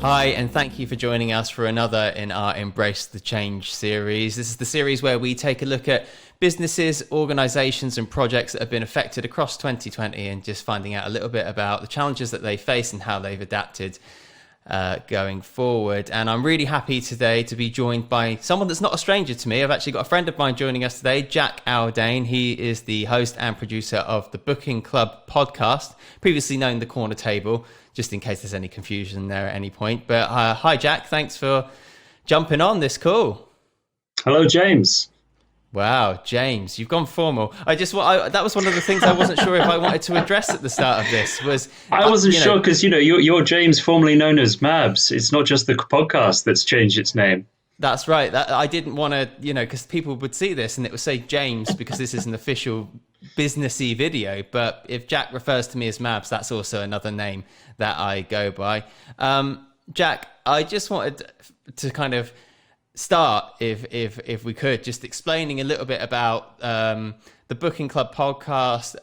Hi, and thank you for joining us for another in our Embrace the Change series. This is the series where we take a look at businesses, organizations, and projects that have been affected across 2020 and just finding out a little bit about the challenges that they face and how they've adapted going forward. And I'm really happy today to be joined by someone that's not a stranger to me. I've actually got a friend of mine joining us today, Jack Aldane. He is the host and producer of the Booking Club podcast, previously known The Corner Table, just in case there's any confusion there at any point. But hi, Jack. Thanks for jumping on this call. Hello, James. Wow, James, you've gone formal. That was one of the things I wasn't sure if I wanted to address at the start of this. I wasn't sure because you're James, formerly known as Mabs. It's not just the podcast that's changed its name. That's right. I didn't want to, because people would see this and it would say James because this is an official businessy video. But if Jack refers to me as Mabs, that's also another name that I go by. Jack, I just wanted to kind of start, if we could, just explaining a little bit about the Booking Club podcast,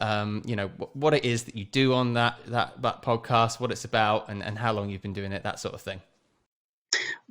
what it is that you do on that podcast, what it's about, and how long you've been doing it, that sort of thing.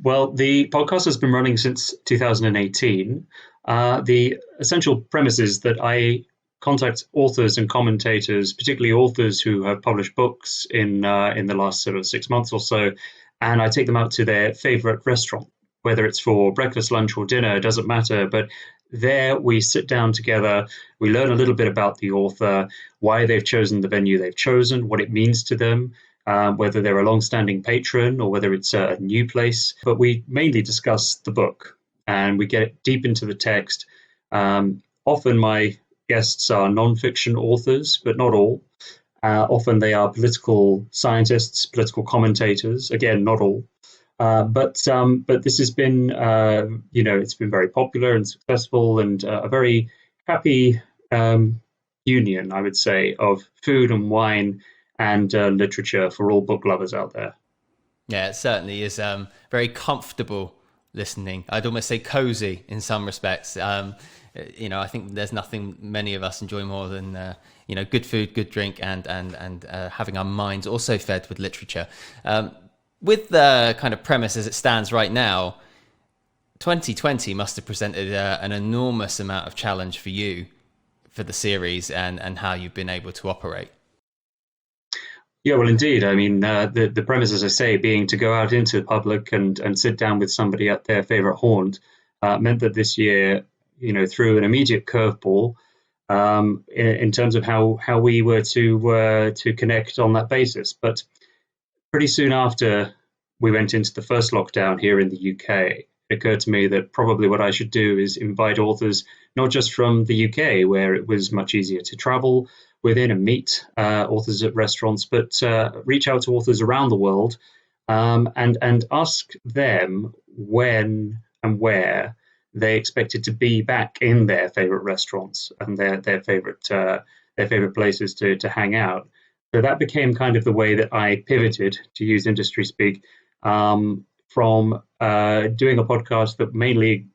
Well, the podcast has been running since 2018. The essential premise is that I contact authors and commentators, particularly authors who have published books in the last sort of 6 months or so, and I take them out to their favorite restaurant. Whether it's for breakfast, lunch, or dinner, it doesn't matter. But there we sit down together, we learn a little bit about the author, why they've chosen the venue they've chosen, what it means to them, whether they're a long-standing patron or whether it's a new place. But we mainly discuss the book and we get deep into the text. Often my guests are non-fiction authors, but not all. Often they are political scientists, political commentators. Again, not all. But this has been, it's been very popular and successful and a very happy union, I would say, of food and wine and literature for all book lovers out there. Yeah, it certainly is very comfortable listening. I'd almost say cozy in some respects. I think there's nothing many of us enjoy more than good food, good drink, and having our minds also fed with literature. With the kind of premise as it stands right now, 2020 must have presented an enormous amount of challenge for you for the series and how you've been able to operate. Yeah, well, indeed. I mean, the premise, as I say, being to go out into the public and sit down with somebody at their favorite haunt meant that this year, threw an immediate curveball in terms of how we were to connect on that basis. But pretty soon after we went into the first lockdown here in the UK, it occurred to me that probably what I should do is invite authors, not just from the UK, where it was much easier to travel within and meet authors at restaurants, but reach out to authors around the world and ask them when and where they expected to be back in their favorite restaurants and their favorite places to hang out. So that became kind of the way that I pivoted, to use industry speak, from doing a podcast that mainly,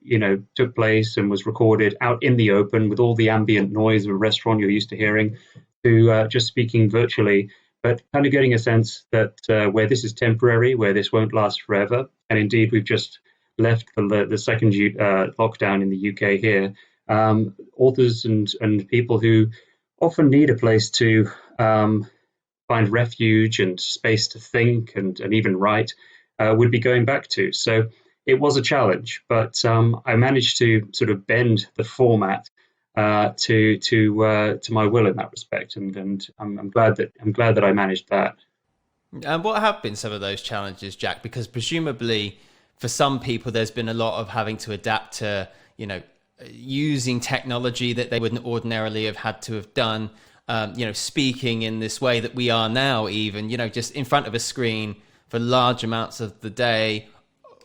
took place and was recorded out in the open with all the ambient noise of a restaurant you're used to hearing, to just speaking virtually, but kind of getting a sense that where this is temporary, where this won't last forever. And indeed, we've just left the second lockdown in the UK here. Authors and people who often need a place to find refuge and space to think and even write, would be going back to. So it was a challenge, but I managed to sort of bend the format to my will in that respect, and I'm glad that I managed that. And what have been some of those challenges, Jack? Because presumably for some people there's been a lot of having to adapt to using technology that they wouldn't ordinarily have had to have done. Speaking in this way that we are now, even, just in front of a screen for large amounts of the day,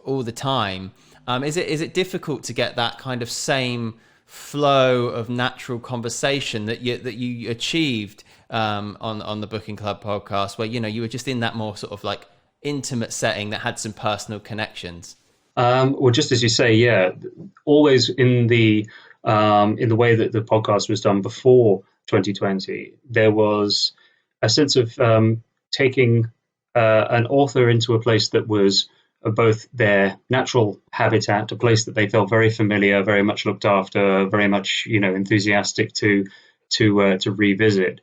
all the time. Is it difficult to get that kind of same flow of natural conversation that you achieved on the Booking Club podcast, where you were just in that more sort of like intimate setting that had some personal connections? Well, just as you say, yeah, always in the way that the podcast was done before 2020, there was a sense of taking an author into a place that was both their natural habitat, a place that they felt very familiar, very much looked after, very much enthusiastic to revisit.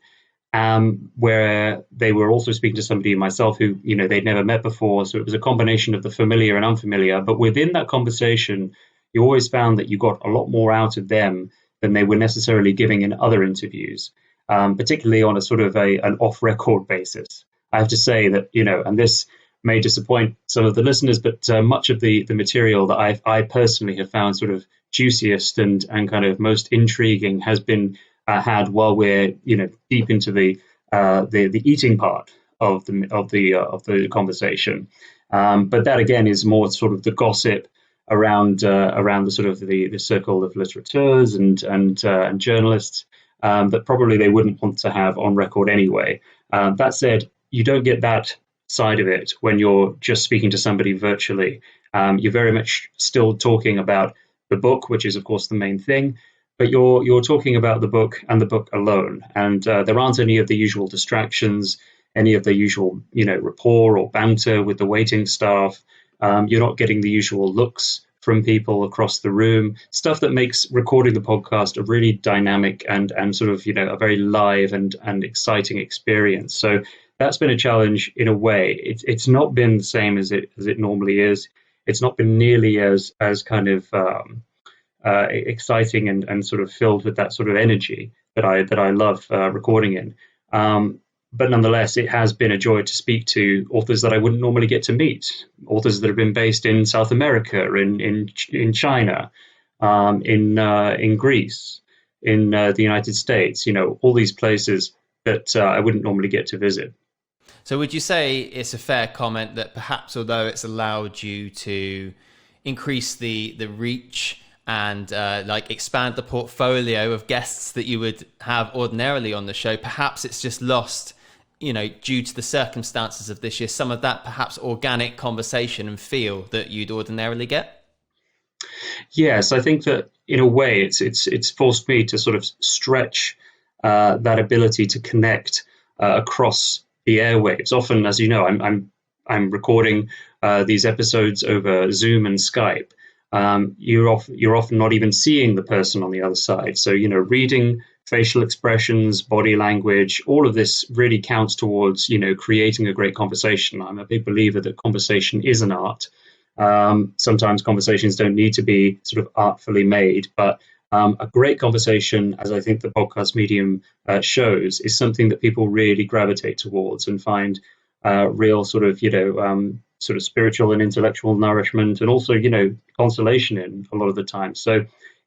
Where they were also speaking to somebody myself who they'd never met before, so it was a combination of the familiar and unfamiliar. But within that conversation, you always found that you got a lot more out of them than they were necessarily giving in other interviews, particularly on a sort of an off-record basis. I have to say that, and this may disappoint some of the listeners, but much of the material that I personally have found sort of juiciest and kind of most intriguing has been had while we're deep into the eating part of the conversation. But that again is more sort of the gossip around the sort of the circle of littérateurs and journalists that probably they wouldn't want to have on record anyway. That said, you don't get that side of it when you're just speaking to somebody virtually. You're very much still talking about the book, which is of course the main thing, but you're talking about the book and the book alone, and there aren't any of the usual distractions, any of the usual rapport or banter with the waiting staff. You're not getting the usual looks from people across the room, stuff that makes recording the podcast a really dynamic and sort of a very live and exciting experience. So that's been a challenge in a way. It's not been the same as it normally is. It's not been nearly as kind of exciting and sort of filled with that sort of energy that I love recording in. But nonetheless, it has been a joy to speak to authors that I wouldn't normally get to meet, authors that have been based in South America, in China, in Greece, in the United States, all these places that I wouldn't normally get to visit. So would you say it's a fair comment that perhaps although it's allowed you to increase the reach and expand the portfolio of guests that you would have ordinarily on the show, perhaps it's just lost, due to the circumstances of this year, some of that perhaps organic conversation and feel that you'd ordinarily get? Yes, I think that in a way it's forced me to sort of stretch that ability to connect across the airwaves. Often, as you know, I'm recording these episodes over Zoom and Skype. You're often not even seeing the person on the other side. So, reading facial expressions, body language, all of this really counts towards, creating a great conversation. I'm a big believer that conversation is an art. Sometimes conversations don't need to be sort of artfully made, but a great conversation, as I think the podcast medium shows, is something that people really gravitate towards and find real sort of, sort of spiritual and intellectual nourishment, and also, consolation in a lot of the time. So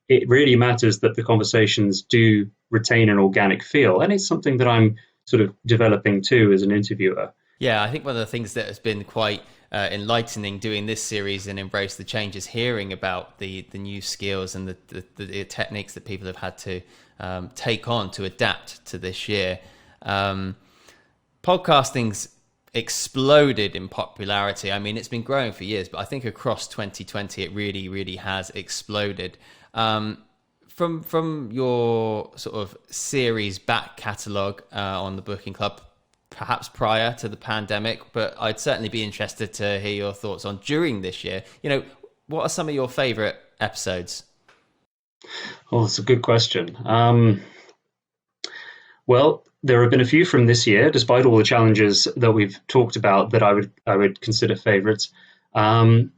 it really matters that the conversations do retain an organic feel. And it's something that I'm sort of developing too as an interviewer. Yeah, I think one of the things that has been quite enlightening doing this series and Embrace the Change is hearing about the new skills and the techniques that people have had to take on to adapt to this year. Podcasting's exploded in popularity. I mean, it's been growing for years, but I think across 2020, it really, really has exploded. From your sort of series back catalogue on the Booking Club, perhaps prior to the pandemic, but I'd certainly be interested to hear your thoughts on during this year. What are some of your favourite episodes? Oh, that's a good question. Well, there have been a few from this year, despite all the challenges that we've talked about, that I would consider favourites. I've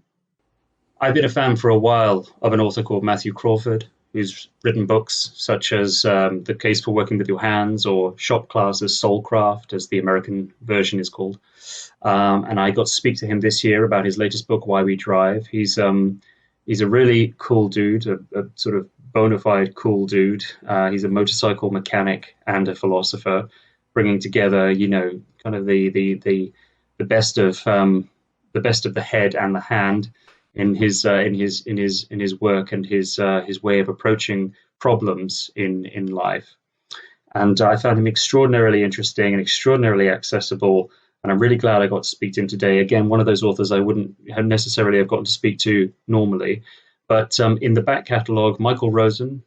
been a fan for a while of an author called Matthew Crawford, who's written books such as The Case for Working with Your Hands, or Shop Class's Soulcraft, as the American version is called. And I got to speak to him this year about his latest book, Why We Drive. He's a really cool dude, a sort of bona fide cool dude. He's a motorcycle mechanic and a philosopher, bringing together, kind of the best of the head and the hand in his work and his way of approaching problems in life. And I found him extraordinarily interesting and extraordinarily accessible. And I'm really glad I got to speak to him today. Again, one of those authors I wouldn't have necessarily have gotten to speak to normally. But in the back catalogue, Michael Rosen,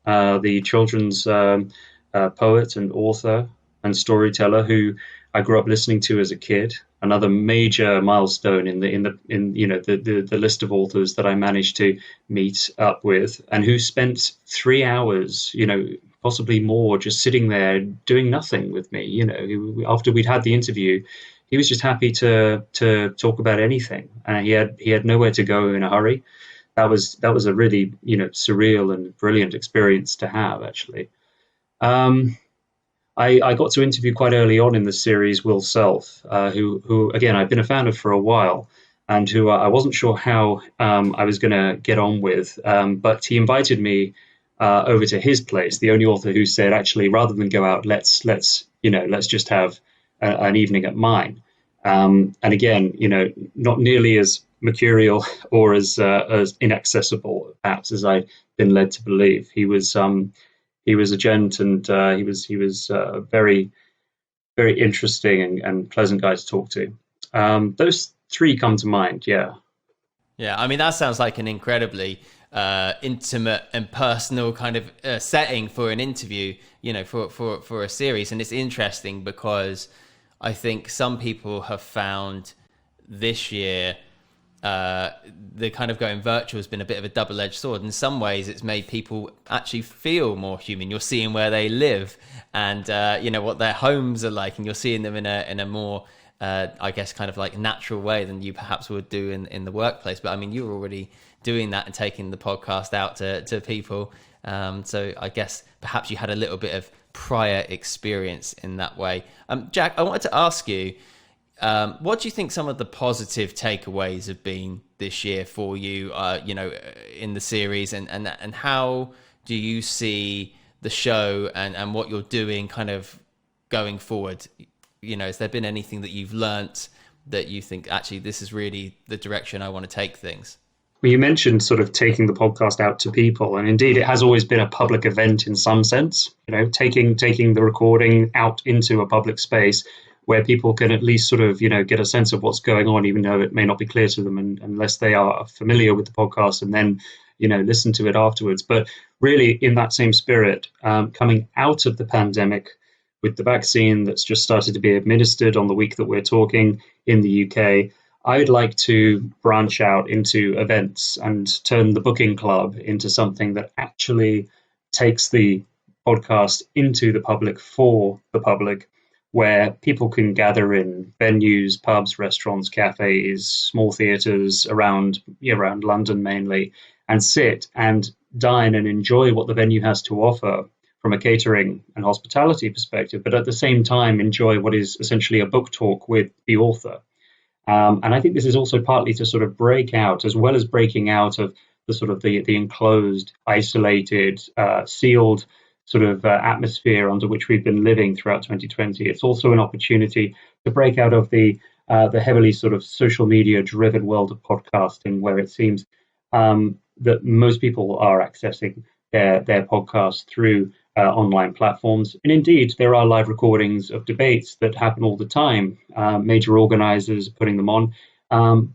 the children's poet and author and storyteller who I grew up listening to as a kid, another major milestone in you know the list of authors that I managed to meet up with, and who spent 3 hours, you know, possibly more, just sitting there doing nothing with me. You know, after we'd had the interview, he was just happy to talk about anything, and he had nowhere to go in a hurry. That was a really, you know, surreal and brilliant experience to have, actually. Um, I got to interview quite early on in the series Will Self, who again I've been a fan of for a while, and who I wasn't sure how I was going to get on with, but he invited me over to his place. The only author who said, actually, rather than go out, let's you know, let's just have an evening at mine. And again, you know, not nearly as mercurial or as inaccessible, perhaps, as I'd been led to believe. He was a gent, and he was very very interesting and pleasant guy to talk to. Those three come to mind. Yeah. Yeah, I mean, that sounds like an incredibly intimate and personal kind of setting for an interview, you know, for a series. And it's interesting because I think some people have found this year the kind of going virtual has been a bit of a double-edged sword. In some ways, it's made people actually feel more human. You're seeing where they live and, you know, what their homes are like, and you're seeing them in a more I guess, kind of like natural way than you perhaps would do in the workplace. But I mean, you were already doing that and taking the podcast out to people. So I guess perhaps you had a little bit of prior experience in that way. Jack, I wanted to ask you, what do you think some of the positive takeaways have been this year for you, you know, in the series, and how do you see the show and what you're doing kind of going forward? You know, has there been anything that you've learnt that you think, actually, this is really the direction I want to take things? Well, you mentioned sort of taking the podcast out to people, and indeed, it has always been a public event in some sense. You know, taking the recording out into a public space where people can at least sort of, you know, get a sense of what's going on, even though it may not be clear to them, unless they are familiar with the podcast, and then, you know, listen to it afterwards. But really, in that same spirit, coming out of the pandemic, with the vaccine that's just started to be administered on the week that we're talking in the UK, I would like to branch out into events and turn the booking club into something that actually takes the podcast into the public, for the public, where people can gather in venues, pubs, restaurants, cafes, small theatres around London mainly, and sit and dine and enjoy what the venue has to offer from a catering and hospitality perspective, but at the same time enjoy what is essentially a book talk with the author. And I think this is also partly to sort of break out, as well as breaking out of the sort of the enclosed, isolated, sealed sort of atmosphere under which we've been living throughout 2020. It's also an opportunity to break out of the heavily sort of social media driven world of podcasting, where it seems that most people are accessing their podcasts through online platforms. And indeed, there are live recordings of debates that happen all the time. Major organizers putting them on.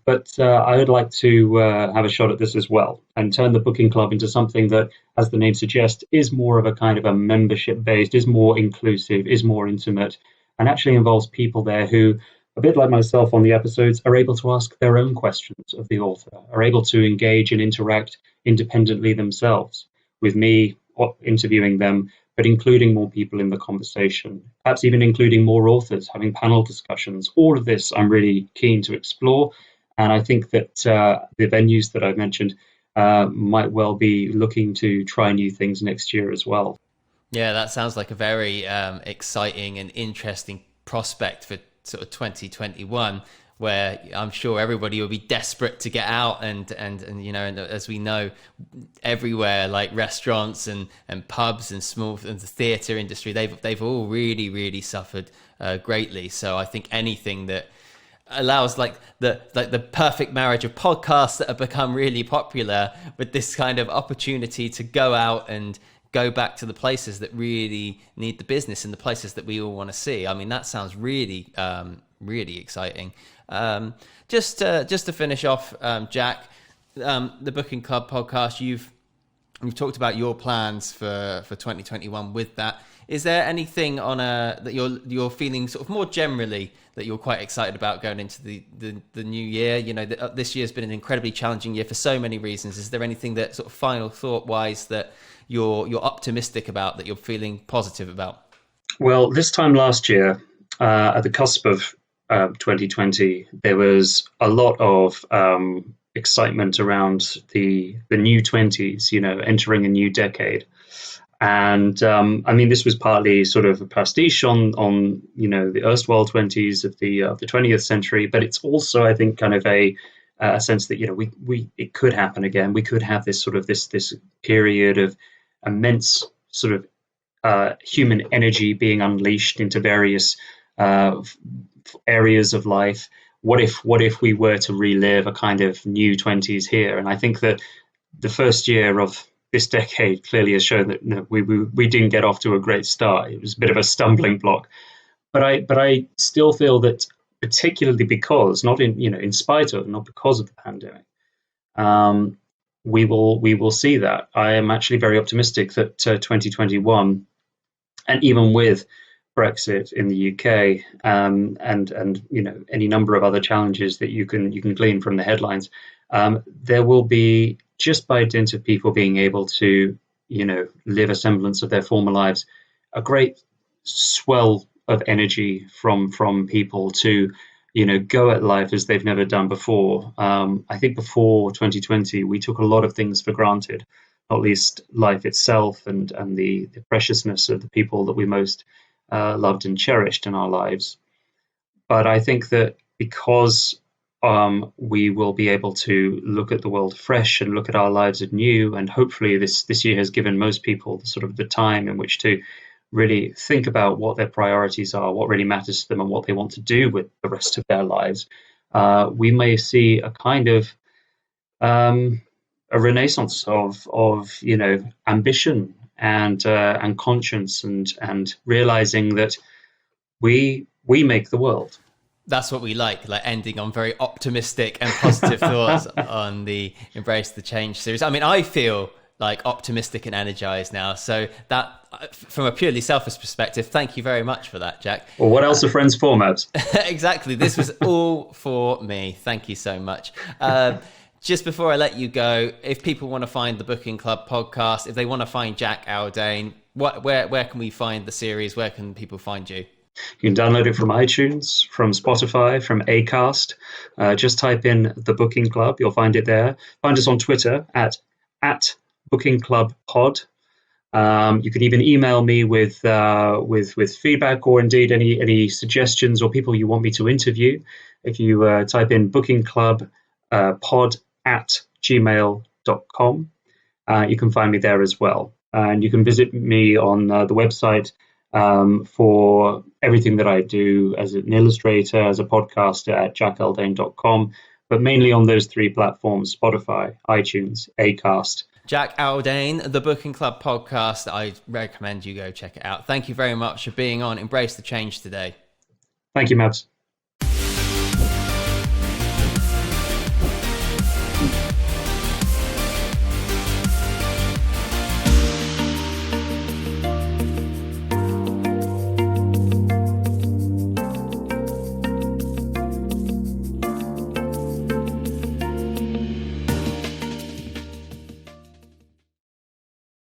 But I would like to have a shot at this as well and turn the booking club into something that, as the name suggests, is more of a kind of a membership based, is more inclusive, is more intimate, and actually involves people there who, a bit like myself on the episodes, are able to ask their own questions of the author, are able to engage and interact independently themselves with me interviewing them, but including more people in the conversation, perhaps even including more authors, having panel discussions. All of this I'm really keen to explore. And I think that the venues that I've mentioned might well be looking to try new things next year as well. Yeah, that sounds like a very exciting and interesting prospect for sort of 2021, where I'm sure everybody will be desperate to get out and you know, and as we know, everywhere, like restaurants and pubs and the theatre industry, they've all really suffered greatly. So I think anything that allows like the perfect marriage of podcasts that have become really popular with this kind of opportunity to go out and go back to the places that really need the business and the places that we all want to see. I mean, that sounds really exciting. Just to finish off, Jack, the Booking Club podcast, you've talked about your plans for 2021 with that. Is there anything on that you're feeling sort of more generally that you're quite excited about going into the new year? You know, this year's been an incredibly challenging year for so many reasons. Is there anything that sort of final thought wise that you're optimistic about, that you're feeling positive about? Well, this time last year, at the cusp of 2020, there was a lot of excitement around the new 20s, you know, entering a new decade. And I mean, this was partly sort of a pastiche on you know, the erstwhile 20s of the 20th century, but it's also, I think, kind of a sense that, you know, we it could happen again. We could have this sort of this period of immense sort of human energy being unleashed into various areas of life. What if we were to relive a kind of new 20s here? And I think that the first year of this decade clearly has shown that, you know, we didn't get off to a great start. It was a bit of a stumbling block, but I still feel that, particularly because in spite of, not because of the pandemic, we will see that. I am actually very optimistic that 2021, and even with Brexit in the UK, and you know, any number of other challenges that you can glean from the headlines, there will be, just by dint of people being able to, you know, live a semblance of their former lives, a great swell of energy from people to, you know, go at life as they've never done before. I think before 2020, we took a lot of things for granted, not least life itself and the preciousness of the people that we most loved and cherished in our lives. But I think that because we will be able to look at the world fresh and look at our lives anew, and hopefully this year has given most people sort of the time in which to really think about what their priorities are, what really matters to them, and what they want to do with the rest of their lives. We may see a kind of a renaissance of you know, ambition and conscience and realizing that we make the world. That's what we like ending on very optimistic and positive thoughts on the Embrace the Change series. I mean, I feel like optimistic and energized now. So that, from a purely selfish perspective, thank you very much for that, Jack. Well, what else are friends for, Matt? Exactly. This was all for me. Thank you so much. Just before I let you go, if people want to find the Booking Club podcast, if they want to find Jack Aldane, where can we find the series? Where can people find you? You can download it from iTunes, from Spotify, from Acast. Just type in The Booking Club. You'll find it there. Find us on Twitter at Booking Club Pod. You can even email me with feedback, or indeed any suggestions or people you want me to interview. If you type in Booking Club Pod at gmail.com, you can find me there as well. And you can visit me on the website for everything that I do as an illustrator, as a podcaster, at jackaldane.com, but mainly on those three platforms: Spotify, iTunes, Acast. Jack Aldane, the Booking Club podcast. I recommend you go check it out. Thank you very much for being on Embrace the Change today. Thank you, Matt.